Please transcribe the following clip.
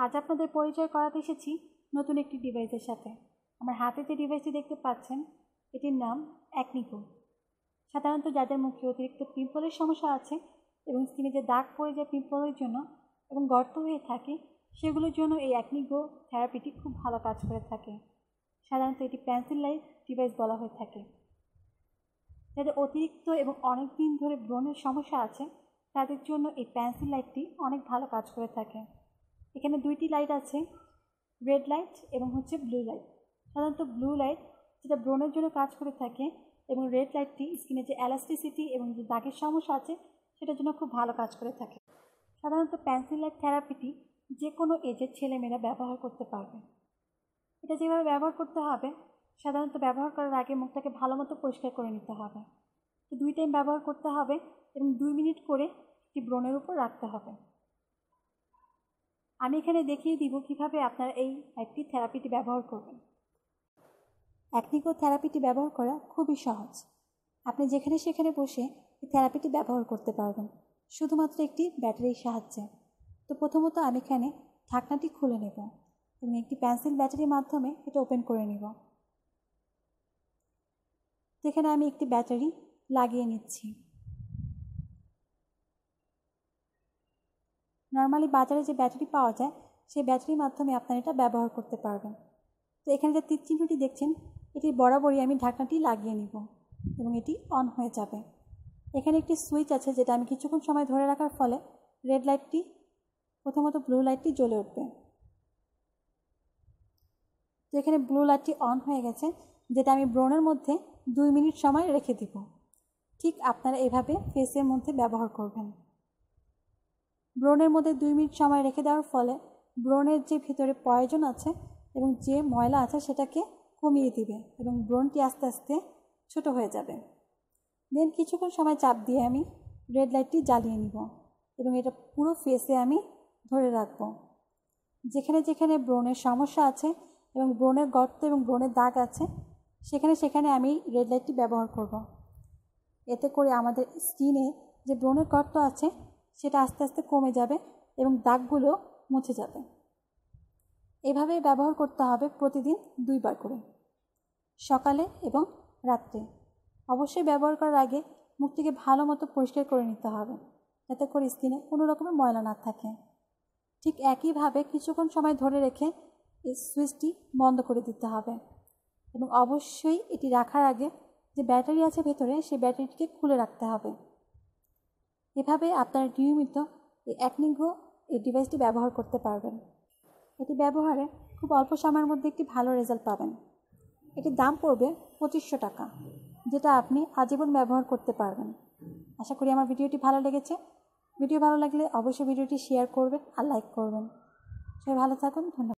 আজ আপনাদের পরিচয় করাতে এসেছি নতুন একটি ডিভাইসের সাথে। আমার হাতে যে ডিভাইসটি দেখতে পাচ্ছেন এটির নাম অ্যাকনিগো। সাধারণত যাদের মুখে অতিরিক্ত পিম্পলের সমস্যা আছে এবং স্কিনে যে দাগ পড়ে যায় পিম্পলের জন্য এবং গর্ত হয়ে থাকে, সেগুলোর জন্য এই অ্যাকনিগো থেরাপিটি খুব ভালো কাজ করে থাকে। সাধারণত এটি পেন্সিল লাইট ডিভাইস বলা হয়ে থাকে। যাদের অতিরিক্ত এবং অনেক দিন ধরে ব্রণের সমস্যা আছে তাদের জন্য এই পেন্সিল লাইটটি অনেক ভালো কাজ করে থাকে। এখানে দুইটি লাইট আছে, রেড লাইট এবং ব্লু লাইট। সাধারণত ব্লু লাইট যেটা ব্রণের জন্য কাজ করে থাকে এবং রেড লাইটটি স্কিনে যে এলাস্টিসিটি এবং যে দাগের সমস্যা আছে সেটার জন্য খুব ভালো কাজ করে থাকে। সাধারণত পেন্সিল লাইট থেরাপিটি যে কোনো এজের ছেলেমেয়েরা ব্যবহার করতে পারবে। এটা যেভাবে ব্যবহার করতে হবে, সাধারণত ব্যবহার করার আগে মুখটাকে ভালো মতো পরিষ্কার করে নিতে হবে। তো 2 টাইম ব্যবহার করতে হবে এবং 2 মিনিট করে একটি ব্রণের উপর রাখতে হবে। আমি এখানে দেখিয়ে দিব কিভাবে আপনারা এই একটি থেরাপিটি ব্যবহার করবেন। অ্যাকনিগো থেরাপিটি ব্যবহার করা খুবই সহজ। আপনি যেখানে সেখানে বসে এই থেরাপিটি ব্যবহার করতে পারবেন, শুধুমাত্র একটি ব্যাটারির সাহায্যে। তো প্রথমত আমি এখানে ঢাকনাটি খুলে নেব এবং একটি পেন্সিল ব্যাটারির মাধ্যমে এটা ওপেন করে নেব। এখানে আমি একটি ব্যাটারি লাগিয়ে নিচ্ছি। নর্মালি বাজারে যে ব্যাটারি পাওয়া যায় সেই ব্যাটারির মাধ্যমে আপনারা এটা ব্যবহার করতে পারবেন। তো এখানে যে তীর চিহ্নটি দেখছেন এটির বরাবরই আমি ঢাকনাটি লাগিয়ে নিব এবং এটি অন হয়ে যাবে। এখানে একটি সুইচ আছে যেটা আমি কিছুক্ষণ সময় ধরে রাখার ফলে রেড লাইটটি প্রথমত ব্লু লাইটটি জ্বলে উঠবে। তো এখানে ব্লু লাইটটি অন হয়ে গেছে, যেটা আমি ব্রণের মধ্যে 2 মিনিট সময় রেখে দিব। ঠিক আপনারা এভাবে ফেসের মধ্যে ব্যবহার করবেন। ব্রণের মধ্যে 2 মিনিট সময় রেখে দেওয়ার ফলে ব্রণের যে ভিতরে পয়জন আছে এবং যে ময়লা আছে সেটাকে কমিয়ে দিবে এবং ব্রণটি আস্তে আস্তে ছোট হয়ে যাবে। দেন কিছুক্ষণ সময় চাপ দিয়ে আমি রেড লাইটটি জ্বালিয়ে নিব এবং এটা পুরো ফেসে আমি ধরে রাখব। যেখানে যেখানে ব্রণের সমস্যা আছে এবং ব্রণের গর্ত এবং ব্রণের দাগ আছে সেখানে সেখানে আমি রেড লাইটটি ব্যবহার করব। এতে করে আমাদের স্কিনে যে ব্রণের গর্ত আছে সেটা আস্তে আস্তে কমে যাবে এবং দাগগুলো মুছে যাবে। এভাবে ব্যবহার করতে হবে প্রতিদিন 2 বার করে, সকালে এবং রাত্রে। অবশ্যই ব্যবহার করার আগে মুখটিকে ভালো মতো পরিষ্কার করে নিতে হবে যাতে করে স্কিনে কোনো রকমের ময়লা না থাকে। ঠিক একইভাবে কিছুক্ষণ সময় ধরে রেখে এই সুইচটি বন্ধ করে দিতে হবে এবং অবশ্যই এটি রাখার আগে যে ব্যাটারি আছে ভেতরে সেই ব্যাটারিটিকে খুলে রাখতে হবে। এভাবে আপনারা নিয়মিত এই অ্যাকনিগো এই ডিভাইসটি ব্যবহার করতে পারবেন। এটি ব্যবহারে খুব অল্প সময়ের মধ্যে একটি ভালো রেজাল্ট পাবেন। এটির দাম পড়বে 2500 টাকা, যেটা আপনি আজীবন ব্যবহার করতে পারবেন। আশা করি আমার ভিডিওটি ভালো লেগেছে। ভিডিও ভালো লাগলে অবশ্যই ভিডিওটি শেয়ার করবেন আর লাইক করবেন। সবাই ভালো থাকুন। ধন্যবাদ।